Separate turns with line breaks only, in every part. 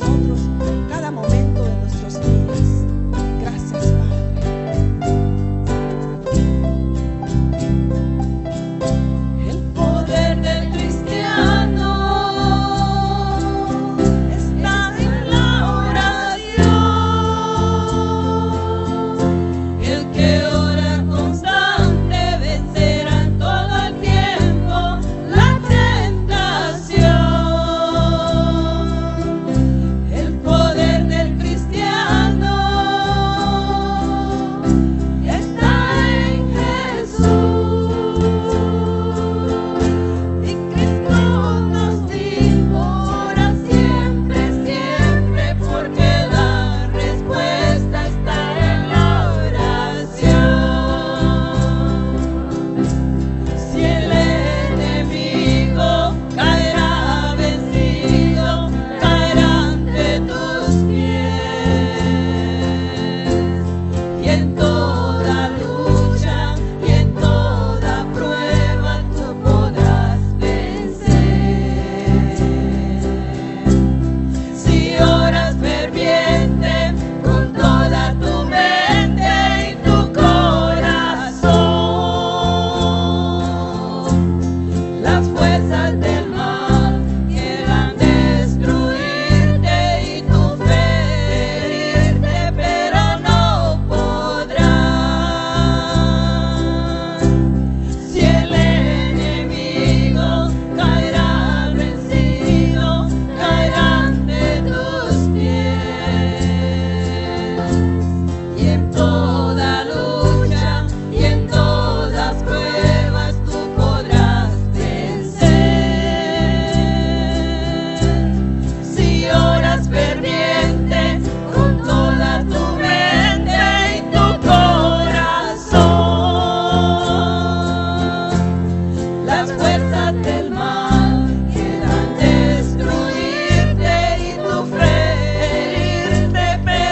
nosotros cada momento de nuestros días. Gracias, Padre.
El poder del cristiano está en la oración. El que ora constante vencerá en todo el tiempo la tentación. El poder del cristiano está en Jesús. Y Cristo nos divora siempre, siempre, porque la respuesta está en la oración. Si el enemigo caerá vencido, caerá ante tus pies. Y en toda lucha y en toda prueba tú podrás vencer. Si oras ferviente con toda tu mente y tu corazón, las fuerzas del mal quieran destruirte y tu fe herirte, pero no podrán. Si el enemigo caerá vencido, caerá ante tus pies. Y en toda lucha y en todas pruebas tú podrás vencer. Si oras ferviente con toda tu mente y tu corazón, las fuerzas del mal quieran destruirte y tu fe herirte, pero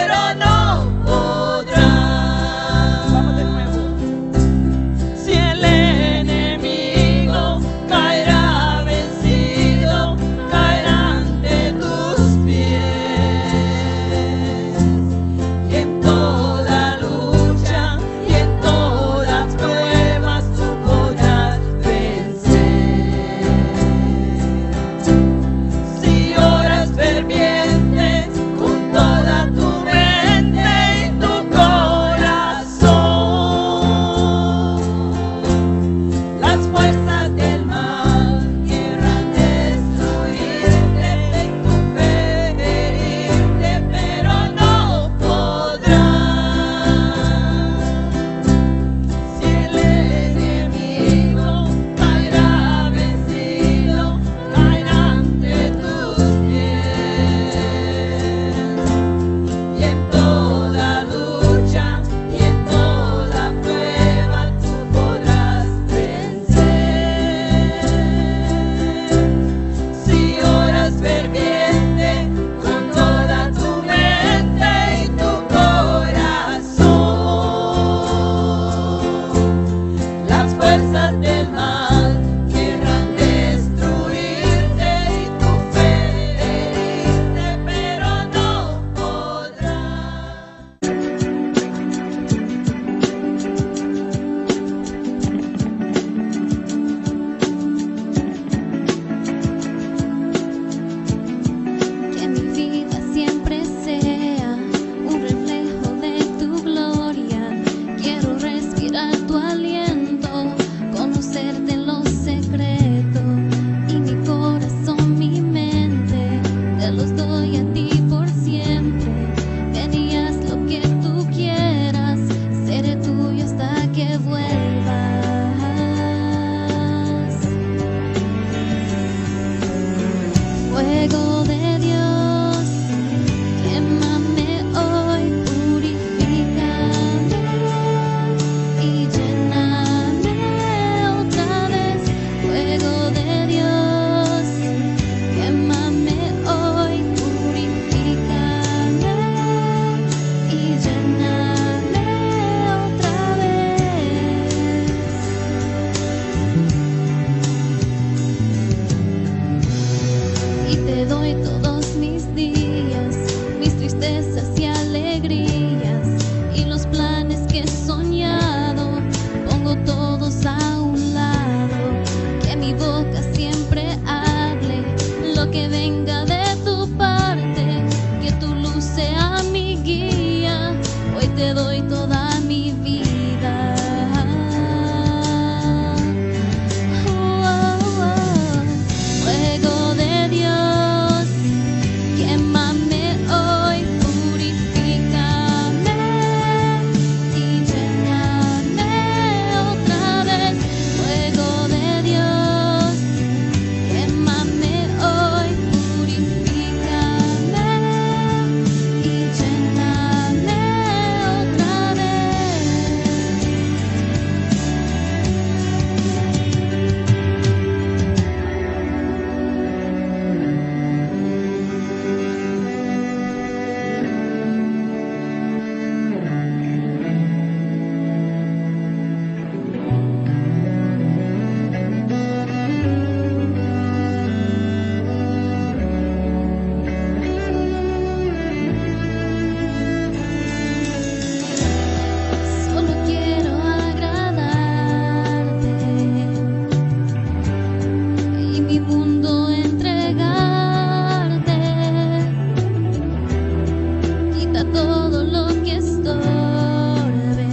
quita todo lo que estorbe.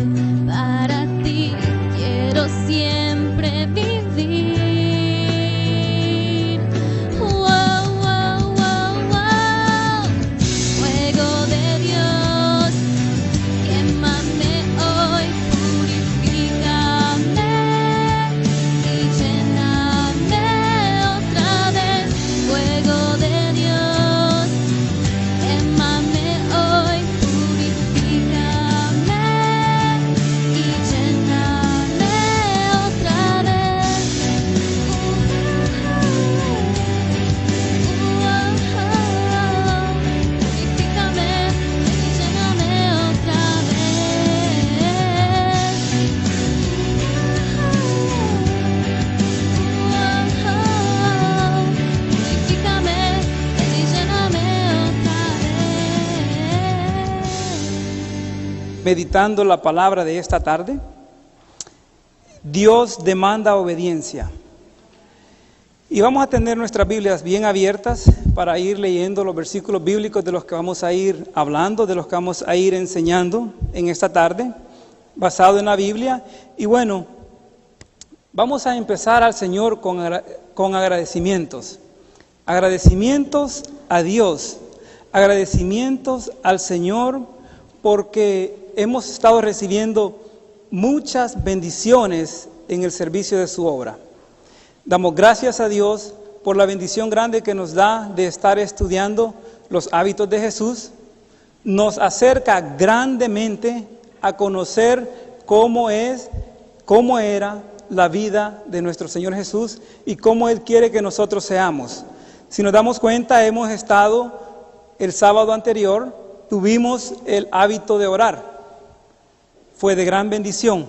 Para ti quiero siempre vivir. Wow, wow, wow, wow. Fuego de Dios, quémame hoy, purifícame y lléname otra vez. Fuego de Dios, quémame hoy, purifícame y lléname otra vez. Purifícame y lléname otra vez. Purifícame y lléname otra vez.
Meditando la palabra de esta tarde, Dios demanda obediencia. Y vamos a tener nuestras Biblias bien abiertas para ir leyendo los versículos bíblicos de los que vamos a ir hablando, de los que vamos a ir enseñando en esta tarde, basado en la Biblia. Y bueno, vamos a empezar al Señor con agradecimientos. Agradecimientos a Dios, agradecimientos al Señor, porque hemos estado recibiendo muchas bendiciones en el servicio de su obra. Damos gracias a Dios por la bendición grande que nos da de estar estudiando los hábitos de Jesús. Nos acerca grandemente a conocer cómo era la vida de nuestro Señor Jesús y cómo Él quiere que nosotros seamos. Si nos damos cuenta, hemos estado el sábado anterior, tuvimos el hábito de orar. Fue de gran bendición.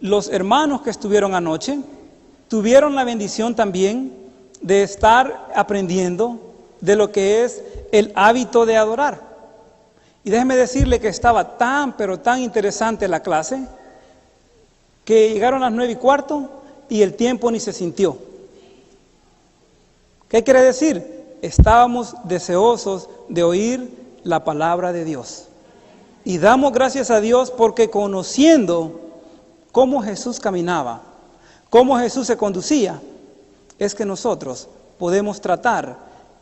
Los hermanos que estuvieron anoche tuvieron la bendición también de estar aprendiendo de lo que es el hábito de adorar. Y déjeme decirle que estaba pero tan interesante la clase, que llegaron las 9:15 y el tiempo ni se sintió. ¿Qué quiere decir? Estábamos deseosos de oír la palabra de Dios. Y damos gracias a Dios porque conociendo cómo Jesús caminaba, cómo Jesús se conducía, es que nosotros podemos tratar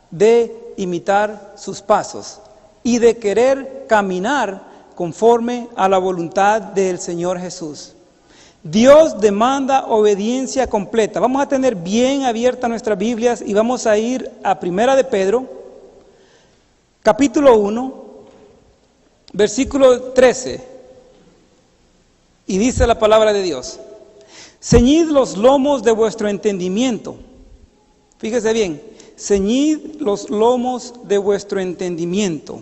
de imitar sus pasos y de querer caminar conforme a la voluntad del Señor Jesús. Dios demanda obediencia completa. Vamos a tener bien abiertas nuestras Biblias y vamos a ir a Primera de Pedro, capítulo 1, versículo 13. Y dice la palabra de Dios: ceñid los lomos de vuestro entendimiento. Fíjese bien, ceñid los lomos de vuestro entendimiento.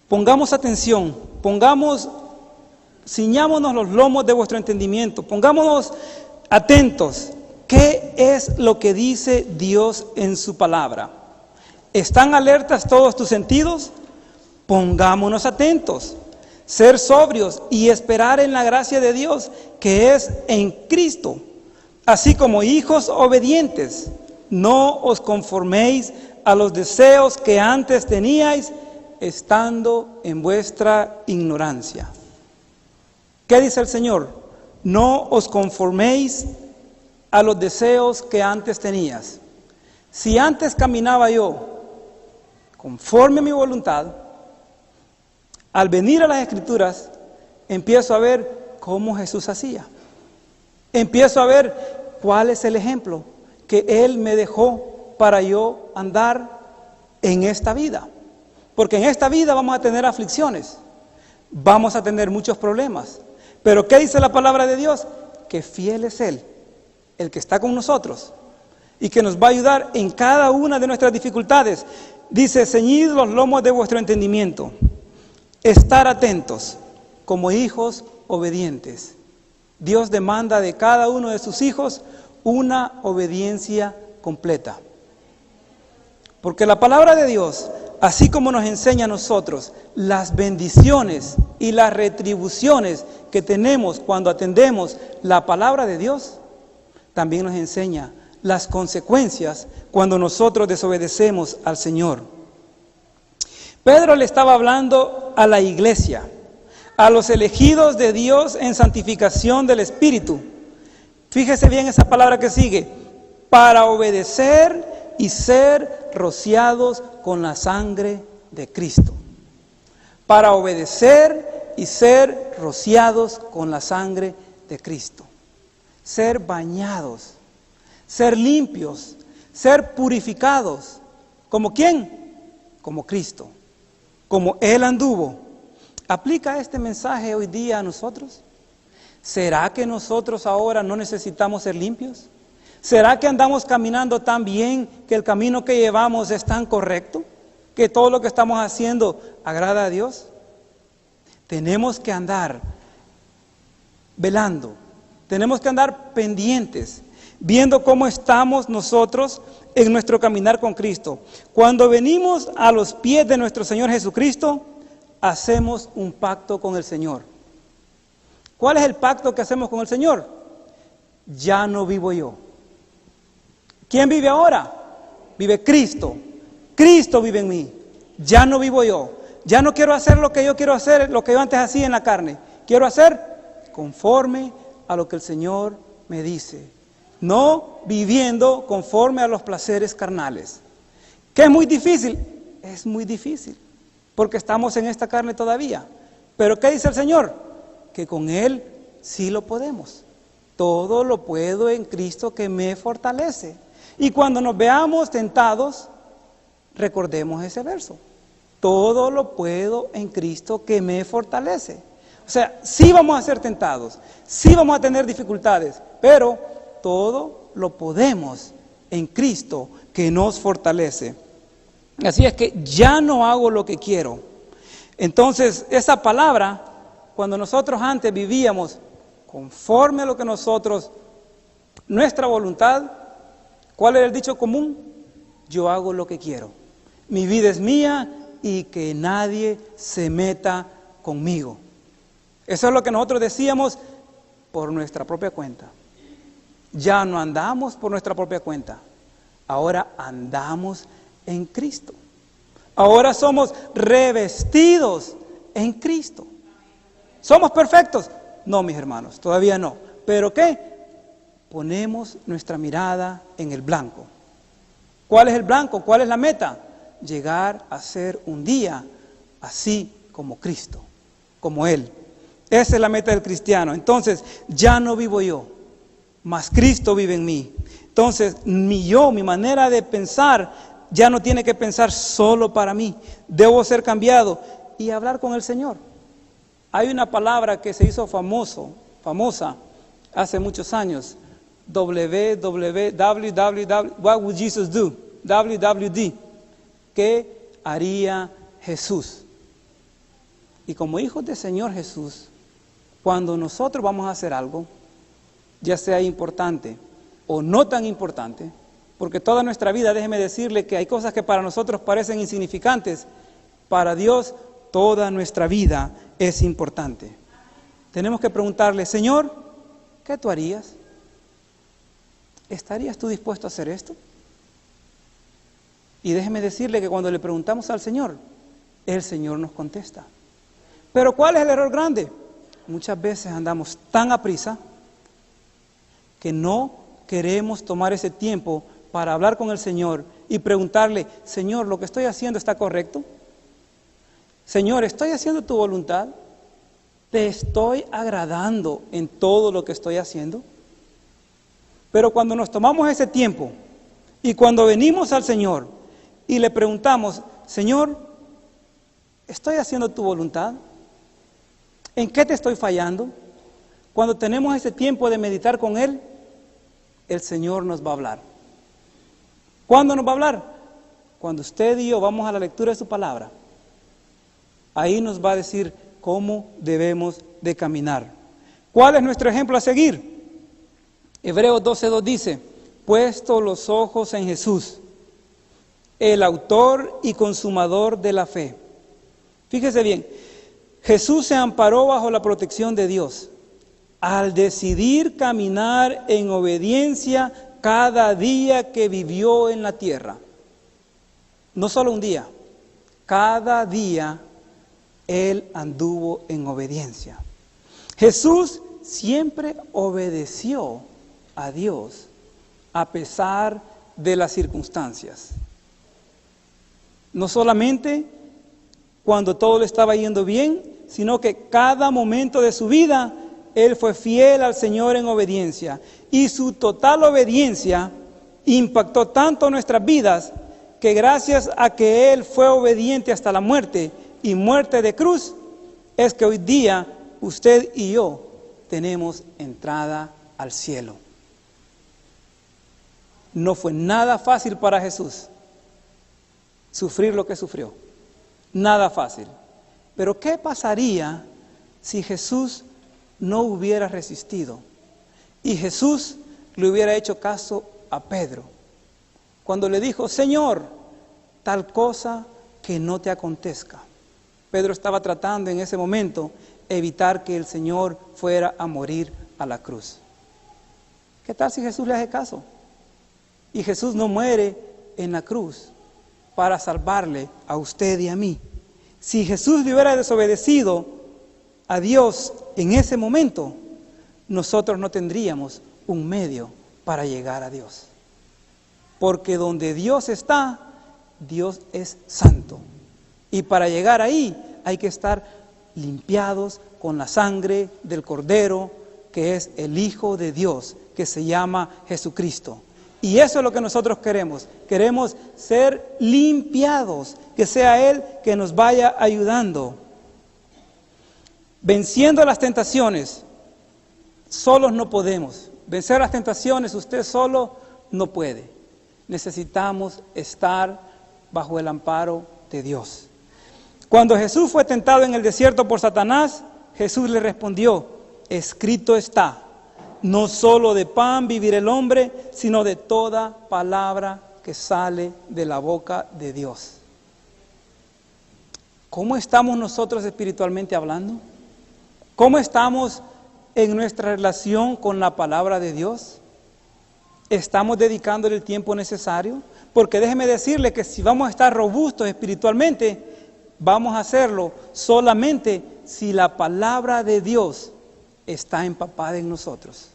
Pongamos atención, ciñámonos los lomos de vuestro entendimiento, pongámonos atentos. ¿Qué es lo que dice Dios en su palabra? ¿Están alertas todos tus sentidos? Pongámonos atentos. Ser sobrios y esperar en la gracia de Dios que es en Cristo, así como hijos obedientes. No os conforméis a los deseos que antes teníais, estando en vuestra ignorancia. ¿Qué dice el Señor? No os conforméis a los deseos que antes tenías. Si antes caminaba yo conforme a mi voluntad, al venir a las Escrituras, empiezo a ver cómo Jesús hacía. Empiezo a ver cuál es el ejemplo que Él me dejó para yo andar en esta vida. Porque en esta vida vamos a tener aflicciones, vamos a tener muchos problemas. Pero ¿qué dice la palabra de Dios? Que fiel es Él, el que está con nosotros y que nos va a ayudar en cada una de nuestras dificultades. Dice: ceñid los lomos de vuestro entendimiento. Estar atentos como hijos obedientes. Dios demanda de cada uno de sus hijos una obediencia completa. Porque la palabra de Dios, así como nos enseña a nosotros las bendiciones y las retribuciones que tenemos cuando atendemos la palabra de Dios, también nos enseña las consecuencias cuando nosotros desobedecemos al Señor. Pedro le estaba hablando a la iglesia, a los elegidos de Dios en santificación del Espíritu. Fíjese bien esa palabra que sigue, para obedecer y ser rociados con la sangre de Cristo. Para obedecer y ser rociados con la sangre de Cristo. Ser bañados, ser limpios, ser purificados. ¿Como quién? Como Cristo, como Él anduvo. ¿Aplica este mensaje hoy día a nosotros? ¿Será que nosotros ahora no necesitamos ser limpios? ¿Será que andamos caminando tan bien, que el camino que llevamos es tan correcto, que todo lo que estamos haciendo agrada a Dios? Tenemos que andar velando, tenemos que andar pendientes, viendo cómo estamos nosotros en nuestro caminar con Cristo. Cuando venimos a los pies de nuestro Señor Jesucristo, hacemos un pacto con el Señor. ¿Cuál es el pacto que hacemos con el Señor? Ya no vivo yo. ¿Quién vive ahora? Vive Cristo. Cristo vive en mí. Ya no vivo yo. Ya no quiero hacer lo que yo quiero hacer, lo que yo antes hacía en la carne. Quiero hacer conforme a lo que el Señor me dice. No viviendo conforme a los placeres carnales. ¿Qué es muy difícil? Es muy difícil, porque estamos en esta carne todavía. Pero ¿qué dice el Señor? Que con Él sí lo podemos. Todo lo puedo en Cristo que me fortalece. Y cuando nos veamos tentados, recordemos ese verso. Todo lo puedo en Cristo que me fortalece. O sea, sí vamos a ser tentados, sí vamos a tener dificultades, pero todo lo podemos en Cristo que nos fortalece. Así es que ya no hago lo que quiero. Entonces, esa palabra, cuando nosotros antes vivíamos conforme a lo que nosotros, nuestra voluntad, ¿cuál era el dicho común? Yo hago lo que quiero. Mi vida es mía y que nadie se meta conmigo. Eso es lo que nosotros decíamos por nuestra propia cuenta. Ya no andamos por nuestra propia cuenta. Ahora andamos en Cristo. Ahora somos revestidos en Cristo. ¿Somos perfectos? No, mis hermanos, todavía no. ¿Pero qué? Ponemos nuestra mirada en el blanco. ¿Cuál es el blanco? ¿Cuál es la meta? Llegar a ser un día así como Cristo, como Él. Esa es la meta del cristiano. Entonces, ya no vivo yo, mas Cristo vive en mí. Entonces, mi manera de pensar, ya no tiene que pensar solo para mí. Debo ser cambiado y hablar con el Señor. Hay una palabra que se hizo famosa hace muchos años. WWW, what would Jesus do? WWD. ¿Qué haría Jesús? Y como hijos del Señor Jesús, cuando nosotros vamos a hacer algo, ya sea importante o no tan importante, porque toda nuestra vida, déjeme decirle que hay cosas que para nosotros parecen insignificantes, para Dios toda nuestra vida es importante. Tenemos que preguntarle, Señor, ¿qué tú harías? ¿Estarías tú dispuesto a hacer esto? Y déjeme decirle que cuando le preguntamos al Señor, el Señor nos contesta. Pero ¿cuál es el error grande? Muchas veces andamos tan aprisa que no queremos tomar ese tiempo para hablar con el Señor y preguntarle, Señor, ¿lo que estoy haciendo está correcto? Señor, ¿estoy haciendo tu voluntad? ¿Te estoy agradando en todo lo que estoy haciendo? Pero cuando nos tomamos ese tiempo y cuando venimos al Señor y le preguntamos, Señor, ¿estoy haciendo tu voluntad? ¿En qué te estoy fallando? Cuando tenemos ese tiempo de meditar con Él, el Señor nos va a hablar. ¿Cuándo nos va a hablar? Cuando usted y yo vamos a la lectura de su palabra. Ahí nos va a decir cómo debemos de caminar. ¿Cuál es nuestro ejemplo a seguir? Hebreos 12:2 dice, puesto los ojos en Jesús, el autor y consumador de la fe. Fíjese bien, Jesús se amparó bajo la protección de Dios al decidir caminar en obediencia cada día que vivió en la tierra. No solo un día, cada día Él anduvo en obediencia. Jesús siempre obedeció a Dios a pesar de las circunstancias. No solamente cuando todo le estaba yendo bien, sino que cada momento de su vida Él fue fiel al Señor en obediencia. Y su total obediencia impactó tanto nuestras vidas que gracias a que Él fue obediente hasta la muerte y muerte de cruz, es que hoy día usted y yo tenemos entrada al cielo. No fue nada fácil para Jesús sufrir lo que sufrió. Nada fácil. Pero ¿qué pasaría si Jesús no hubiera resistido? Y Jesús le hubiera hecho caso a Pedro, cuando le dijo: Señor, tal cosa que no te acontezca. Pedro estaba tratando en ese momento evitar que el Señor fuera a morir a la cruz. ¿Qué tal si Jesús le hace caso? Y Jesús no muere en la cruz para salvarle a usted y a mí. Si Jesús le hubiera desobedecido a Dios en ese momento, nosotros no tendríamos un medio para llegar a Dios. Porque donde Dios está, Dios es santo. Y para llegar ahí hay que estar limpiados con la sangre del Cordero, que es el Hijo de Dios, que se llama Jesucristo. Y eso es lo que nosotros queremos. Queremos ser limpiados, que sea Él que nos vaya ayudando. Venciendo las tentaciones, solos no podemos. Vencer las tentaciones, usted solo no puede. Necesitamos estar bajo el amparo de Dios. Cuando Jesús fue tentado en el desierto por Satanás, Jesús le respondió: escrito está, no solo de pan vivirá el hombre, sino de toda palabra que sale de la boca de Dios. ¿Cómo estamos nosotros espiritualmente hablando? ¿Cómo estamos en nuestra relación con la palabra de Dios? ¿Estamos dedicándole el tiempo necesario? Porque déjeme decirle que si vamos a estar robustos espiritualmente, vamos a hacerlo solamente si la palabra de Dios está empapada en nosotros.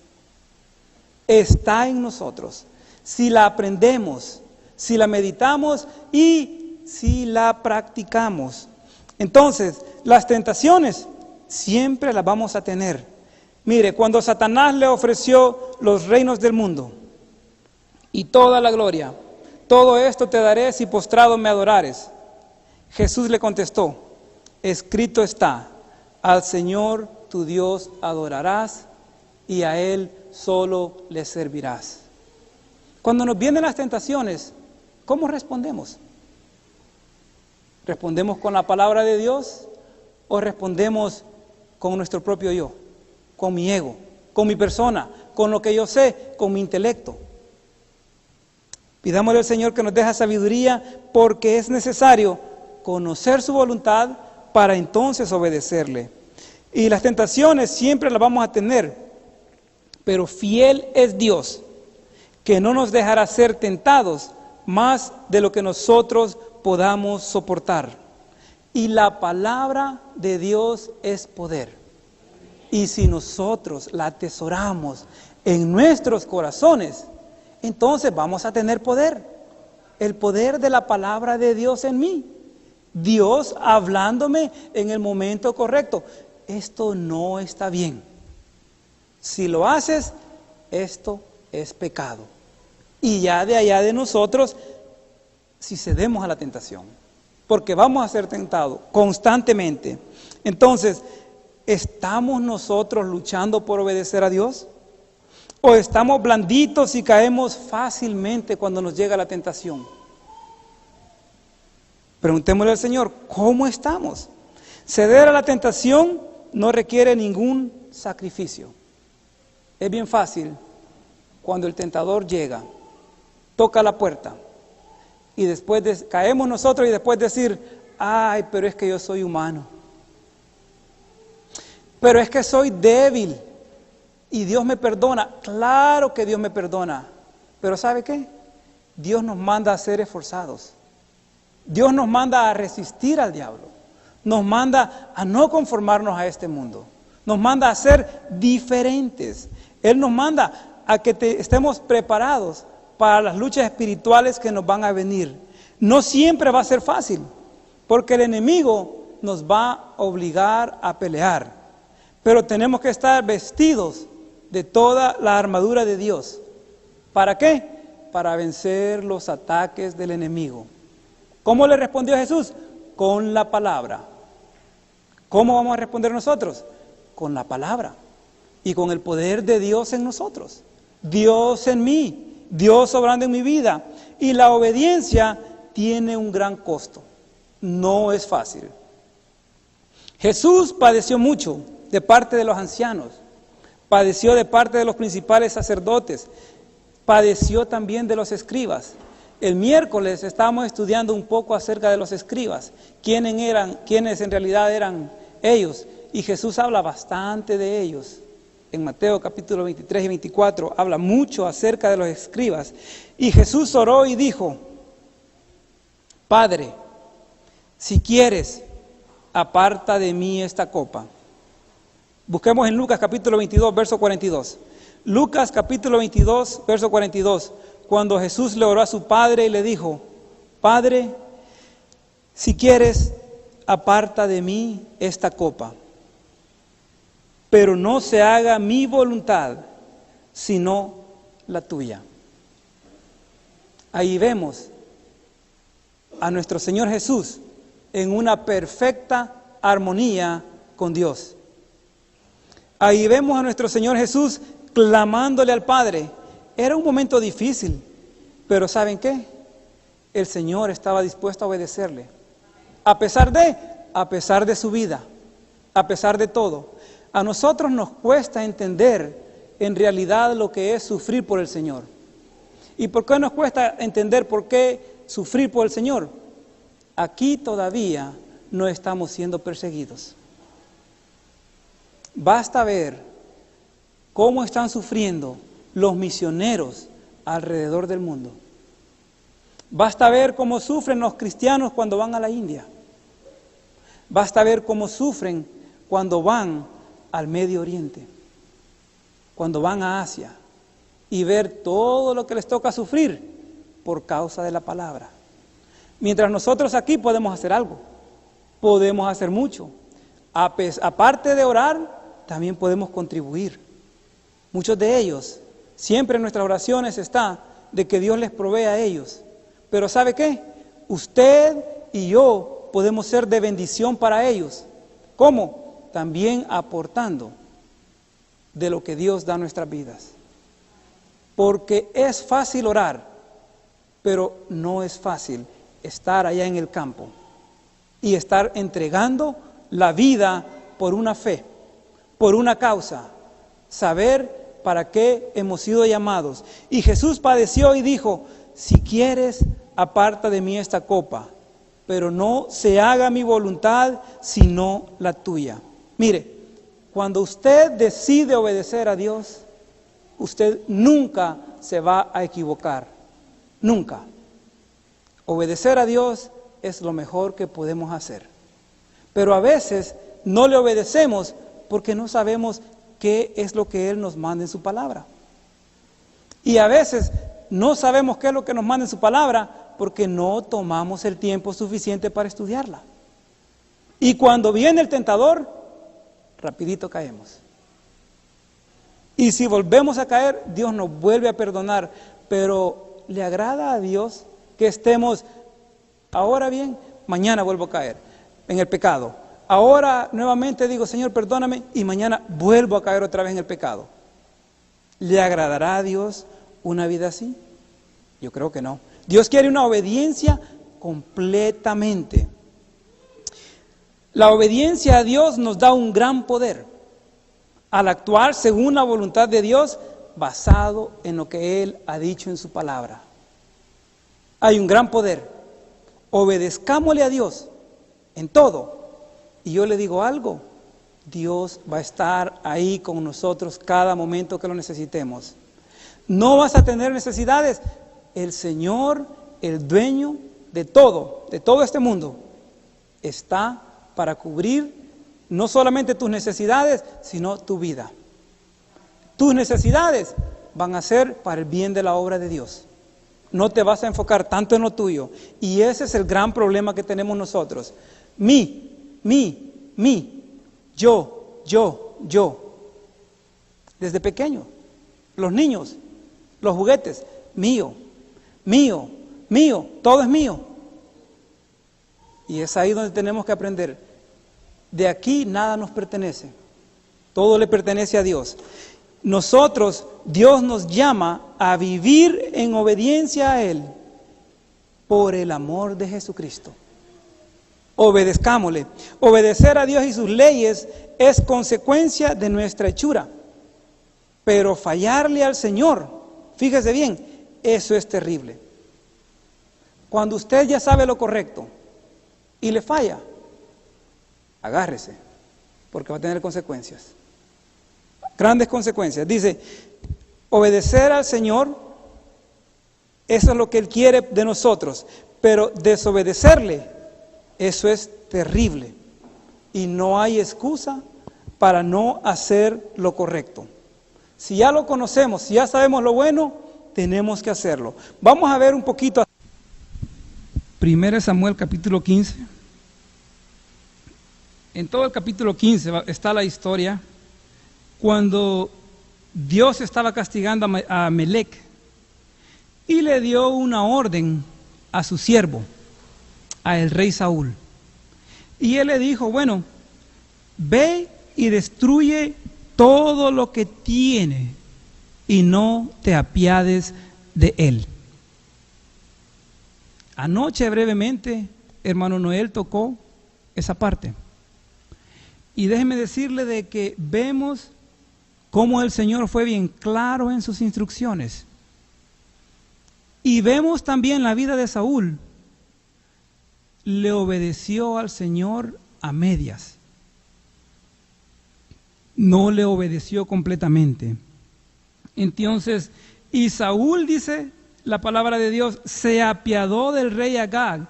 Está en nosotros. Si la aprendemos, si la meditamos y si la practicamos. Entonces, las tentaciones siempre las vamos a tener. Mire, cuando Satanás le ofreció los reinos del mundo y toda la gloria, todo esto te daré si postrado me adorares, Jesús le contestó: escrito está, al Señor tu Dios adorarás y a Él solo le servirás. Cuando nos vienen las tentaciones, ¿cómo respondemos? ¿Respondemos con la palabra de Dios o respondemos con nuestro propio yo, con mi ego, con mi persona, con lo que yo sé, con mi intelecto? Pidámosle al Señor que nos deje sabiduría, porque es necesario conocer su voluntad para entonces obedecerle. Y las tentaciones siempre las vamos a tener, pero fiel es Dios, que no nos dejará ser tentados más de lo que nosotros podamos soportar. Y la palabra de Dios es poder. Y si nosotros la atesoramos en nuestros corazones, entonces vamos a tener poder. El poder de la palabra de Dios en mí. Dios hablándome en el momento correcto. Esto no está bien. Si lo haces, esto es pecado. Y ya de allá de nosotros, si cedemos a la tentación, porque vamos a ser tentados constantemente. Entonces, ¿estamos nosotros luchando por obedecer a Dios? ¿O estamos blanditos y caemos fácilmente cuando nos llega la tentación? Preguntémosle al Señor, ¿cómo estamos? Ceder a la tentación no requiere ningún sacrificio. Es bien fácil cuando el tentador llega, toca la puerta y después caemos nosotros y después decir: ay, pero es que yo soy humano. Pero es que soy débil y Dios me perdona. Claro que Dios me perdona. Pero ¿sabe qué? Dios nos manda a ser esforzados. Dios nos manda a resistir al diablo. Nos manda a no conformarnos a este mundo. Nos manda a ser diferentes. Él nos manda a que estemos preparados para las luchas espirituales que nos van a venir. No siempre va a ser fácil, porque el enemigo nos va a obligar a pelear. Pero tenemos que estar vestidos de toda la armadura de Dios. ¿Para qué? Para vencer los ataques del enemigo. ¿Cómo le respondió Jesús? Con la palabra. ¿Cómo vamos a responder nosotros? Con la palabra y con el poder de Dios en nosotros. Dios en mí, Dios obrando en mi vida. Y la obediencia tiene un gran costo. No es fácil. Jesús padeció mucho de parte de los ancianos, padeció de parte de los principales sacerdotes, padeció también de los escribas. El miércoles estábamos estudiando un poco acerca de los escribas, quiénes en realidad eran ellos, y Jesús habla bastante de ellos. En Mateo capítulo 23 y 24 habla mucho acerca de los escribas. Y Jesús oró y dijo: Padre, si quieres, aparta de mí esta copa. Busquemos en Lucas capítulo 22, verso 42. Lucas capítulo 22, verso 42. Cuando Jesús le oró a su Padre y le dijo: Padre, si quieres, aparta de mí esta copa, pero no se haga mi voluntad, sino la tuya. Ahí vemos a nuestro Señor Jesús en una perfecta armonía con Dios. Ahí vemos a nuestro Señor Jesús clamándole al Padre. Era un momento difícil, pero ¿saben qué? El Señor estaba dispuesto a obedecerle. A pesar de su vida, a pesar de todo. A nosotros nos cuesta entender en realidad lo que es sufrir por el Señor. ¿Y por qué nos cuesta entender por qué sufrir por el Señor? Aquí todavía no estamos siendo perseguidos. Basta ver cómo están sufriendo los misioneros alrededor del mundo. Basta ver cómo sufren los cristianos cuando van a la India. Basta ver cómo sufren cuando van al Medio Oriente, cuando van a Asia, y ver todo lo que les toca sufrir por causa de la palabra. Mientras nosotros aquí podemos hacer algo, podemos hacer mucho. Aparte de orar, también podemos contribuir. Muchos de ellos, siempre en nuestras oraciones está de que Dios les provee a ellos. Pero ¿sabe qué? Usted y yo podemos ser de bendición para ellos. ¿Cómo? También aportando de lo que Dios da a nuestras vidas. Porque es fácil orar, pero no es fácil estar allá en el campo y estar entregando la vida por una fe, por una causa, saber para qué hemos sido llamados. Y Jesús padeció y dijo: si quieres, aparta de mí esta copa, pero no se haga mi voluntad, sino la tuya. Mire, cuando usted decide obedecer a Dios, usted nunca se va a equivocar, nunca. Obedecer a Dios es lo mejor que podemos hacer. Pero a veces no le obedecemos porque no sabemos qué es lo que Él nos manda en su palabra. Y a veces no sabemos qué es lo que nos manda en su palabra porque no tomamos el tiempo suficiente para estudiarla. Y cuando viene el tentador, rapidito caemos. Y si volvemos a caer, Dios nos vuelve a perdonar. Pero ¿le agrada a Dios que estemos, ahora bien, mañana vuelvo a caer en el pecado? Ahora nuevamente digo: Señor, perdóname, y mañana vuelvo a caer otra vez en el pecado. ¿Le agradará a Dios una vida así? Yo creo que no. Dios quiere una obediencia completamente. La obediencia a Dios nos da un gran poder al actuar según la voluntad de Dios, basado en lo que Él ha dicho en su palabra. Hay un gran poder. Obedezcámosle a Dios en todo. Y yo le digo algo: Dios va a estar ahí con nosotros cada momento que lo necesitemos. No vas a tener necesidades. El Señor, el dueño de todo este mundo, está para cubrir no solamente tus necesidades, sino tu vida. Tus necesidades van a ser para el bien de la obra de Dios. No te vas a enfocar tanto en lo tuyo. Y ese es el gran problema que tenemos nosotros. Yo. Desde pequeño. Los niños, los juguetes, mío. Todo es mío. Y es ahí donde tenemos que aprender. De aquí nada nos pertenece. Todo le pertenece a Dios. Nosotros, Dios nos llama a vivir en obediencia a Él por el amor de Jesucristo. Obedezcámosle. Obedecer a Dios y sus leyes es consecuencia de nuestra hechura. Pero fallarle al Señor, fíjese bien, eso es terrible. Cuando usted ya sabe lo correcto y le falla, agárrese, porque va a tener consecuencias. Grandes consecuencias. Dice, obedecer al Señor, eso es lo que Él quiere de nosotros, pero desobedecerle, eso es terrible. Y no hay excusa para no hacer lo correcto. Si ya lo conocemos, si ya sabemos lo bueno, tenemos que hacerlo. Vamos a ver un poquito. 1 Samuel capítulo 15. En todo el capítulo 15 está la historia cuando Dios estaba castigando a Amelec y le dio una orden a su siervo, a el rey Saúl. Y él le dijo, bueno, ve y destruye todo lo que tiene y no te apiades de él. Anoche brevemente, hermano Noel tocó esa parte. Y déjeme decirle de que vemos cómo el Señor fue bien claro en sus instrucciones. Y vemos también la vida de Saúl. Le obedeció al Señor a medias. No le obedeció completamente. Entonces, y Saúl, dice la palabra de Dios, se apiadó del rey Agag,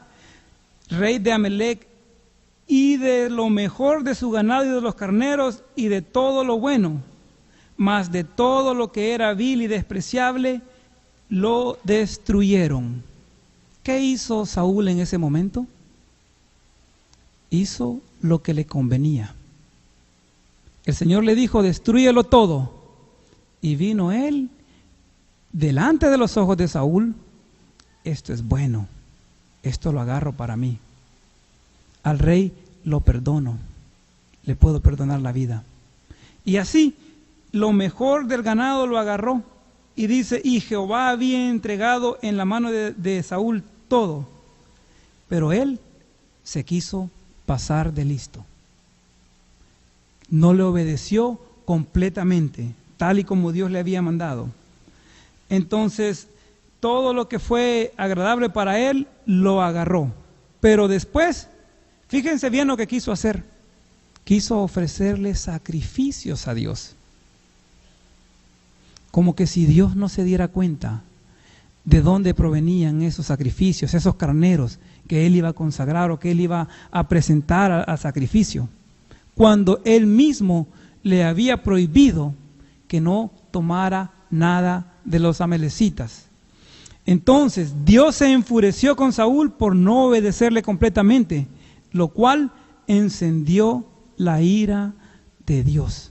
rey de Amelec, y de lo mejor de su ganado y de los carneros y de todo lo bueno, mas de todo lo que era vil y despreciable, lo destruyeron. ¿Qué hizo Saúl en ese momento? Hizo lo que le convenía. El Señor le dijo, destrúyelo todo. Y vino él delante de los ojos de Saúl. Esto es bueno, esto lo agarro para mí. Al rey lo perdono, le puedo perdonar la vida. Y así, lo mejor del ganado lo agarró. Y dice, y Jehová había entregado en la mano de Saúl todo. Pero él se quiso pasar de listo. No le obedeció completamente, tal y como Dios le había mandado. Entonces, todo lo que fue agradable para él, lo agarró. Pero después, fíjense bien lo que quiso hacer. Quiso ofrecerle sacrificios a Dios. Como que si Dios no se diera cuenta de dónde provenían esos sacrificios, esos carneros que él iba a consagrar o que él iba a presentar a sacrificio, cuando él mismo le había prohibido que no tomara nada de los amalecitas. Entonces Dios se enfureció con Saúl por no obedecerle completamente, lo cual encendió la ira de Dios.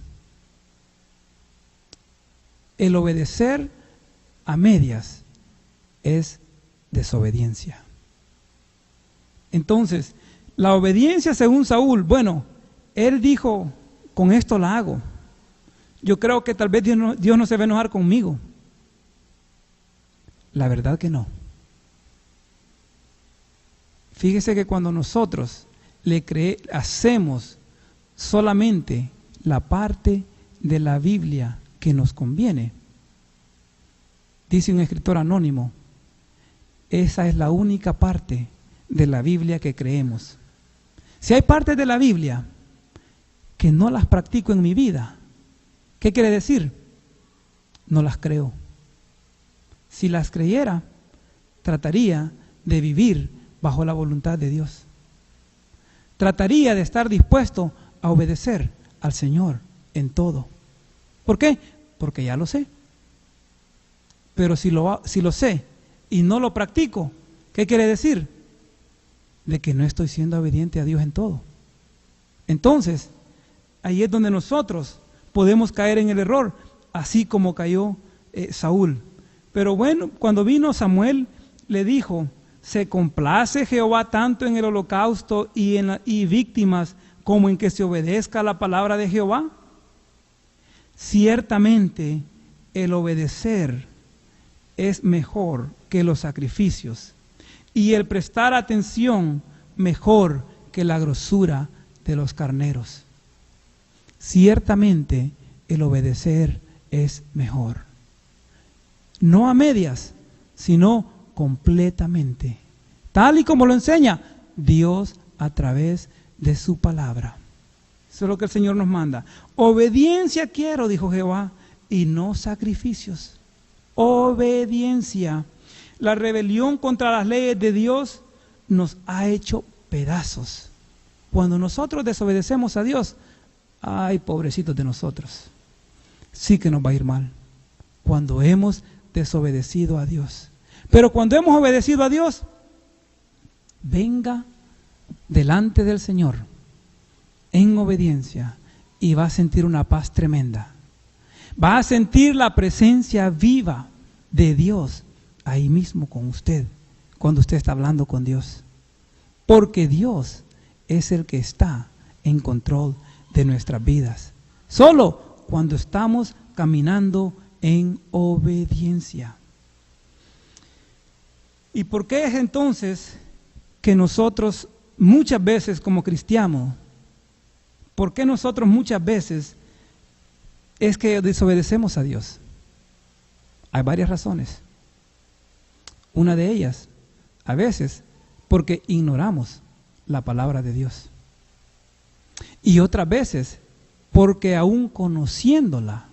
El obedecer a medias es desobediencia. Entonces, la obediencia según Saúl, bueno, él dijo, con esto la hago. Yo creo que tal vez Dios no se va a enojar conmigo. La verdad que no. Fíjese que cuando nosotros hacemos solamente la parte de la Biblia que nos conviene, dice un escritor anónimo, esa es la única parte de la Biblia que creemos. Si hay partes de la Biblia que no las practico en mi vida, ¿qué quiere decir? No las creo. Si las creyera, trataría de vivir bajo la voluntad de Dios. Trataría de estar dispuesto a obedecer al Señor en todo. ¿Por qué? Porque ya lo sé. Pero si lo sé y no lo practico, ¿qué quiere decir? De que no estoy siendo obediente a Dios en todo. Entonces, ahí es donde nosotros podemos caer en el error, así como cayó Saúl. Pero bueno, cuando vino Samuel, le dijo: ¿se complace Jehová tanto en el holocausto y víctimas como en que se obedezca la palabra de Jehová? Ciertamente el obedecer es mejor que los sacrificios, y el prestar atención mejor que la grosura de los carneros. Ciertamente el obedecer es mejor. No a medias, sino completamente, tal y como lo enseña Dios a través de su palabra. Eso es lo que el Señor nos manda. Obediencia quiero, dijo Jehová, y no sacrificios. Obediencia. La rebelión contra las leyes de Dios nos ha hecho pedazos. Cuando nosotros desobedecemos a Dios, ay, pobrecitos de nosotros, sí que nos va a ir mal. Cuando hemos desobedecido a Dios. Pero cuando hemos obedecido a Dios, venga delante del Señor en obediencia y va a sentir una paz tremenda. Va a sentir la presencia viva de Dios ahí mismo con usted, cuando usted está hablando con Dios. Porque Dios es el que está en control de nuestras vidas. Solo cuando estamos caminando en obediencia. ¿Y por qué es entonces que nosotros muchas veces como cristianos, por qué nosotros muchas veces es que desobedecemos a Dios? Hay varias razones. Una de ellas, a veces, porque ignoramos la palabra de Dios. Y otras veces, porque aún conociéndola,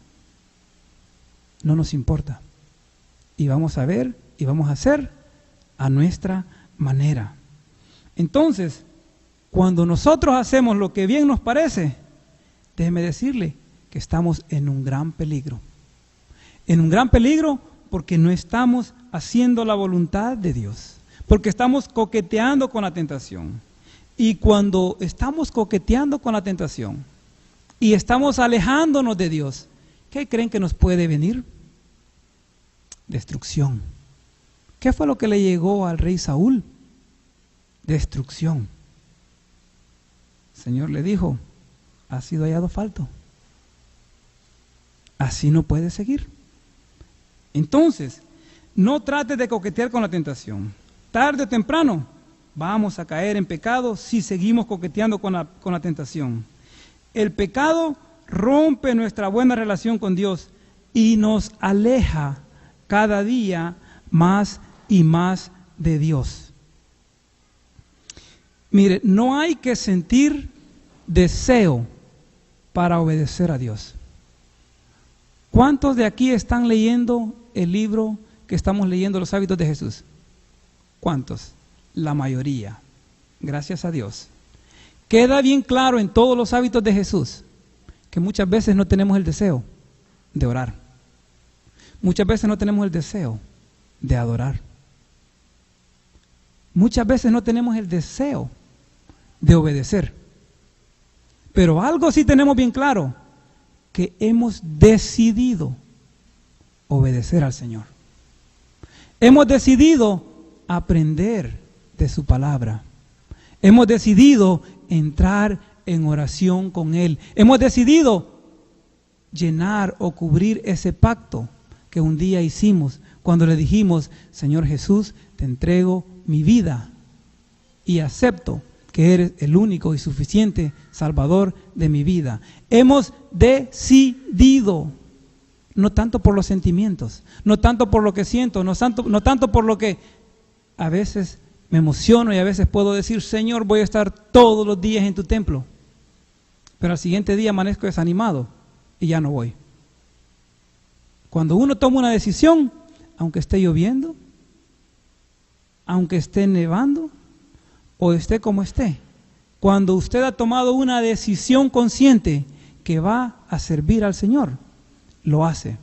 no nos importa. Y vamos a ver y vamos a hacer a nuestra manera. Entonces, cuando nosotros hacemos lo que bien nos parece, déjeme decirle que estamos en un gran peligro. En un gran peligro porque no estamos haciendo la voluntad de Dios, porque estamos coqueteando con la tentación. Y cuando estamos coqueteando con la tentación y estamos alejándonos de Dios, ¿qué creen que nos puede venir? Destrucción. ¿Qué fue lo que le llegó al rey Saúl? Destrucción. El Señor le dijo: ha sido hallado falto. Así no puede seguir. Entonces, no trate de coquetear con la tentación. Tarde o temprano vamos a caer en pecado si seguimos coqueteando con la tentación. El pecado rompe nuestra buena relación con Dios y nos aleja cada día más y más de Dios. Mire, no hay que sentir deseo para obedecer a Dios. ¿Cuántos de aquí están leyendo el libro que estamos leyendo, Los Hábitos de Jesús? ¿Cuántos? La mayoría. Gracias a Dios. Queda bien claro en todos los hábitos de Jesús que muchas veces no tenemos el deseo de orar. Muchas veces no tenemos el deseo de adorar. Muchas veces no tenemos el deseo de obedecer. Pero algo sí tenemos bien claro, que hemos decidido obedecer al Señor. Hemos decidido aprender de su palabra. Hemos decidido entrar en oración con Él. Hemos decidido llenar o cubrir ese pacto que un día hicimos cuando le dijimos: Señor Jesús, te entrego mi vida y acepto que eres el único y suficiente Salvador de mi vida. Hemos decidido, no tanto por los sentimientos, no tanto por lo que siento, no tanto por lo que a veces me emociono y a veces puedo decir: Señor, voy a estar todos los días en tu templo, pero al siguiente día amanezco desanimado y ya no voy. Cuando uno toma una decisión, aunque esté lloviendo, aunque esté nevando, o esté como esté, cuando usted ha tomado una decisión consciente que va a servir al Señor, lo hace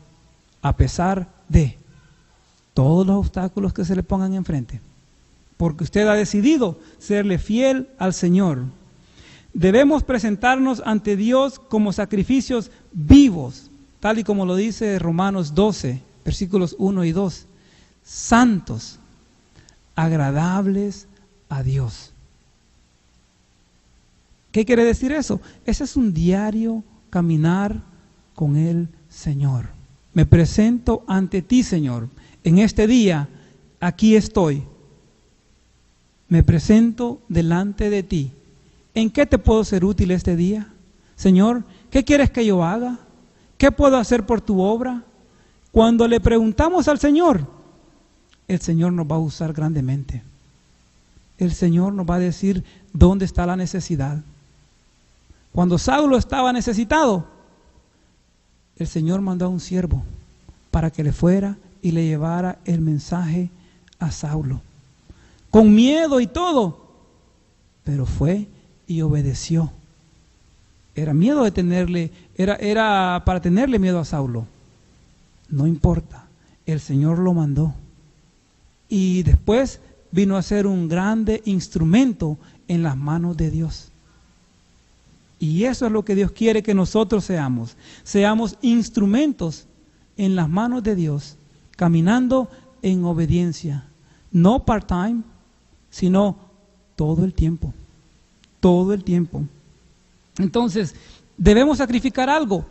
a pesar de todos los obstáculos que se le pongan enfrente, porque usted ha decidido serle fiel al Señor. Debemos presentarnos ante Dios como sacrificios vivos, tal y como lo dice Romanos 12, versículos 1 y 2, santos, agradables a Dios. ¿Qué quiere decir eso? Ese es un diario caminar con el Señor. Me presento ante ti, Señor. En este día, aquí estoy. Me presento delante de ti. ¿En qué te puedo ser útil este día? Señor, ¿qué quieres que yo haga? ¿Qué puedo hacer por tu obra? Cuando le preguntamos al Señor, el Señor nos va a usar grandemente. El Señor nos va a decir dónde está la necesidad. Cuando Saulo estaba necesitado, el Señor mandó a un siervo para que le fuera y le llevara el mensaje a Saulo. Con miedo y todo, pero fue y obedeció. Era miedo de tenerle, era para tenerle miedo a Saulo. No importa, el Señor lo mandó. Y después vino a ser un grande instrumento en las manos de Dios. Y eso es lo que Dios quiere que nosotros seamos. Seamos instrumentos en las manos de Dios, caminando en obediencia. No part-time, sino todo el tiempo. Todo el tiempo. Entonces, ¿debemos sacrificar algo?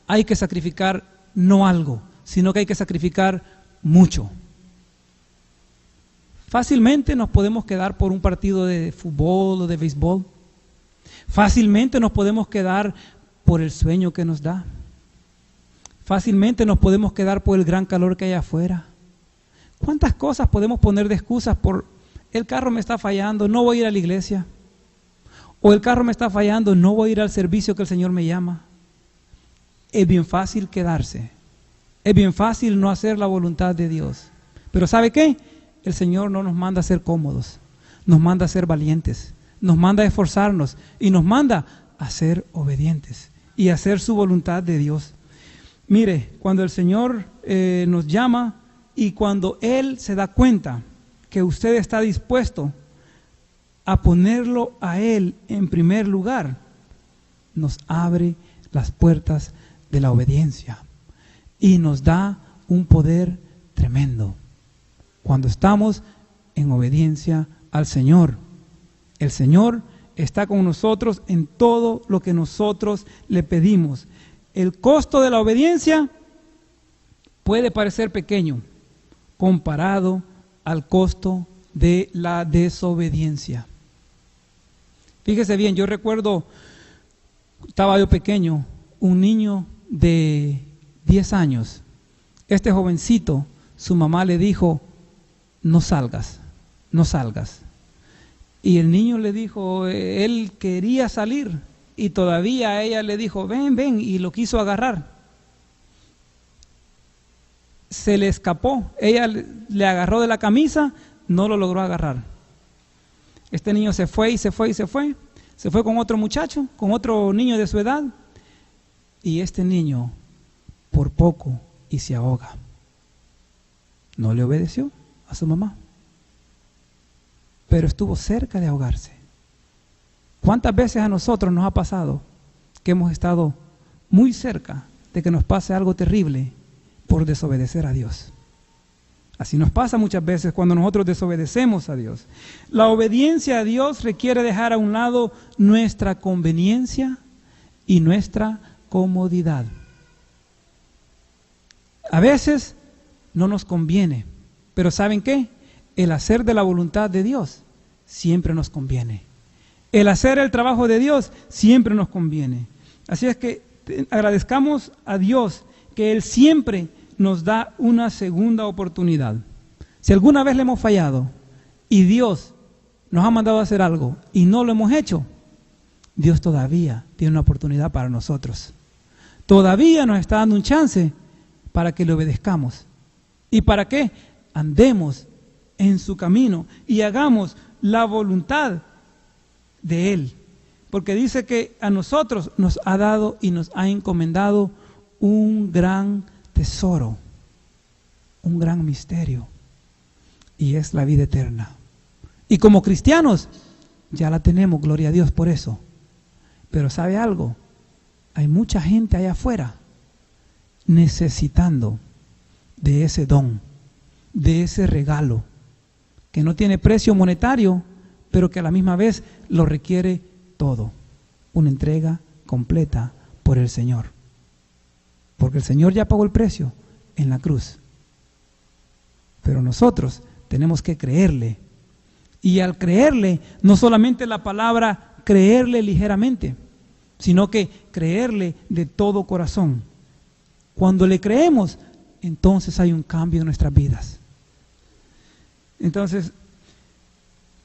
Hay que sacrificar no algo, sino que hay que sacrificar mucho. Fácilmente nos podemos quedar por un partido de fútbol o de béisbol. Fácilmente nos podemos quedar por el sueño que nos da. Fácilmente nos podemos quedar por el gran calor que hay afuera. ¿Cuántas cosas podemos poner de excusas por el carro me está fallando, no voy a ir a la iglesia? O el carro me está fallando, no voy a ir al servicio que el Señor me llama. Es bien fácil quedarse. Es bien fácil no hacer la voluntad de Dios. Pero ¿sabe qué? El Señor no nos manda a ser cómodos. Nos manda a ser valientes. Nos manda a esforzarnos. Y nos manda a ser obedientes. Y a hacer su voluntad de Dios. Mire, cuando el Señor nos llama y cuando Él se da cuenta que usted está dispuesto a ponerlo a Él en primer lugar, nos abre las puertas de la obediencia y nos da un poder tremendo. Cuando estamos en obediencia al Señor, el Señor está con nosotros en todo lo que nosotros le pedimos. El costo de la obediencia puede parecer pequeño comparado al costo de la desobediencia. Fíjese bien, yo recuerdo, estaba yo pequeño, un niño de 10 años. Este jovencito, su mamá le dijo, no salgas, no salgas. Y el niño le dijo, él quería salir y todavía ella le dijo, ven, ven, y lo quiso agarrar. Se le escapó, ella le agarró de la camisa, no lo logró agarrar. Este niño se fue y se fue y se fue. Se fue con otro muchacho, con otro niño de su edad. Y este niño, por poco, y se ahoga. No le obedeció a su mamá. Pero estuvo cerca de ahogarse. ¿Cuántas veces a nosotros nos ha pasado que hemos estado muy cerca de que nos pase algo terrible por desobedecer a Dios? Así nos pasa muchas veces cuando nosotros desobedecemos a Dios. La obediencia a Dios requiere dejar a un lado nuestra conveniencia y nuestra comodidad. A veces no nos conviene, pero ¿saben qué? El hacer de la voluntad de Dios siempre nos conviene. El hacer el trabajo de Dios siempre nos conviene. Así es que agradezcamos a Dios que Él siempre nos da una segunda oportunidad. Si alguna vez le hemos fallado y Dios nos ha mandado a hacer algo y no lo hemos hecho, Dios todavía tiene una oportunidad para nosotros. Todavía nos está dando un chance para que le obedezcamos. ¿Y para qué? Andemos en su camino y hagamos la voluntad de Él. Porque dice que a nosotros nos ha dado y nos ha encomendado un gran tesoro, un gran misterio, y es la vida eterna. Y como cristianos ya la tenemos, gloria a Dios por eso. Pero ¿sabe algo? Hay mucha gente allá afuera necesitando de ese don, de ese regalo, que no tiene precio monetario, pero que a la misma vez lo requiere todo. Una entrega completa por el Señor. Porque el Señor ya pagó el precio en la cruz. Pero nosotros tenemos que creerle. Y al creerle, no solamente la palabra creerle ligeramente, sino que creerle de todo corazón. Cuando le creemos, entonces hay un cambio en nuestras vidas. Entonces,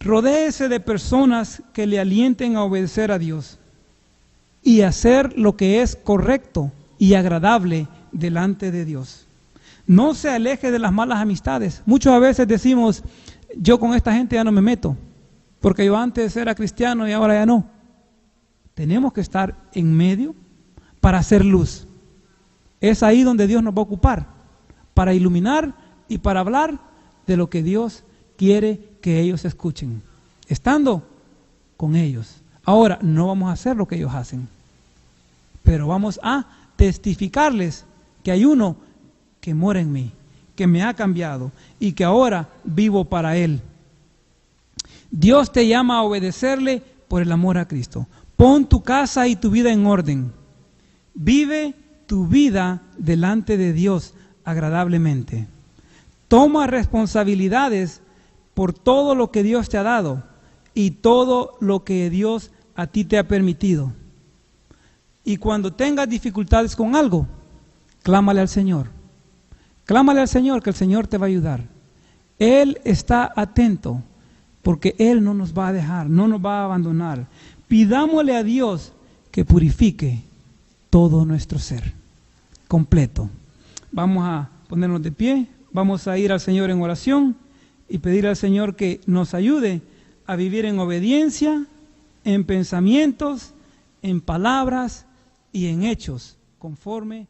rodéese de personas que le alienten a obedecer a Dios y hacer lo que es correcto y agradable delante de Dios. No se aleje de las malas amistades. Muchas veces decimos, yo con esta gente ya no me meto, porque yo antes era cristiano y ahora ya no. Tenemos que estar en medio para hacer luz. Es ahí donde Dios nos va a ocupar, para iluminar y para hablar de lo que Dios quiere que ellos escuchen, estando con ellos. Ahora, no vamos a hacer lo que ellos hacen, pero vamos a testificarles que hay uno que mora en mí, que me ha cambiado y que ahora vivo para Él. Dios te llama a obedecerle por el amor a Cristo. Pon tu casa y tu vida en orden. Vive tu vida delante de Dios agradablemente. Toma responsabilidades por todo lo que Dios te ha dado y todo lo que Dios a ti te ha permitido. Y cuando tengas dificultades con algo, clámale al Señor. Clámale al Señor, que el Señor te va a ayudar. Él está atento, porque Él no nos va a dejar, no nos va a abandonar. Pidámosle a Dios que purifique todo nuestro ser, completo. Vamos a ponernos de pie, vamos a ir al Señor en oración y pedir al Señor que nos ayude a vivir en obediencia, en pensamientos, en palabras y en hechos, conforme